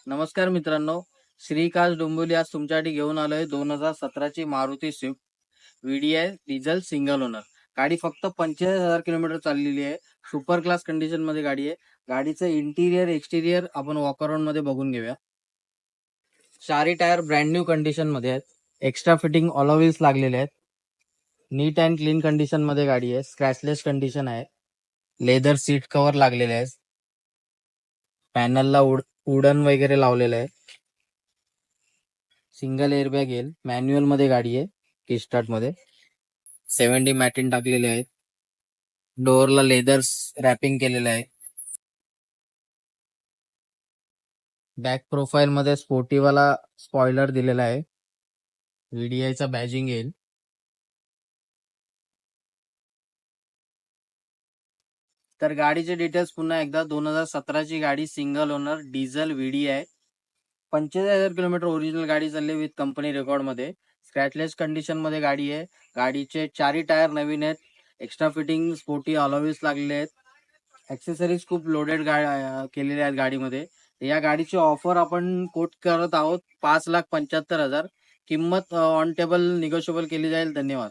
नमस्कार मित्रांनो, श्रीकांत डोंबिवली आज तुमच्यासाठी घेऊन आलोय 2017 ची Maruti Swift VDI diesel single owner. गाडी फक्त 45,000 किलोमीटर चाललेली आहे. सुपर क्लास कंडिशन मध्ये गाडी आहे. गाडीचं इंटिरियर एक्सटिरियर आपण वॉक अराउंड मध्ये बघून घेऊया. चारी टायर ब्रँड न्यू कंडिशन मध्ये आहेत. एक्स्ट्रा फिटिंग ऑलो व्हील्स लागलेले आहेत. नीट अँड क्लीन कंडिशन मध्ये गाडी आहे. स्क्रॅचलेस कंडिशन आहे. लेदर सीट कव्हर लागलेले आहे. पॅनलला वुडन वगैरे लावलेलं आहे. सिंगल एअरबॅग येईल. मॅन्युअल मध्ये गाडी आहे. किकस्टार्ट मध्ये 70 मॅटिन टाकलेले आहेत. डोअरला लेदर रॅपिंग केलेलं आहे. बॅक प्रोफाईल मध्ये स्पोर्टीवाला स्पॉइलर दिलेला आहे. व्हीडीआयचा बॅजिंग येईल. तर गाडीचे डिटेल्स पुन्हा एकदा 2017 ची गाडी single owner diesel VDI 45,000 kilometre original गाडी चालली विथ कंपनी रेकॉर्ड मध्ये. स्क्रॅचलेस कंडिशन मध्ये गाडी आहे. गाडीचे चारी टायर नवीन आहेत. एक्स्ट्रा फिटिंग स्पोर्टी अलॉवीज लागलेले आहेत. ऍक्सेसरीज खूप लोडेड केलेले आहेत गाडीमध्ये. या गाडीची ऑफर आपण कोट करत आहोत 5,75,000. किंमत ऑन टेबल निगोशिएबल केली जाईल. धन्यवाद.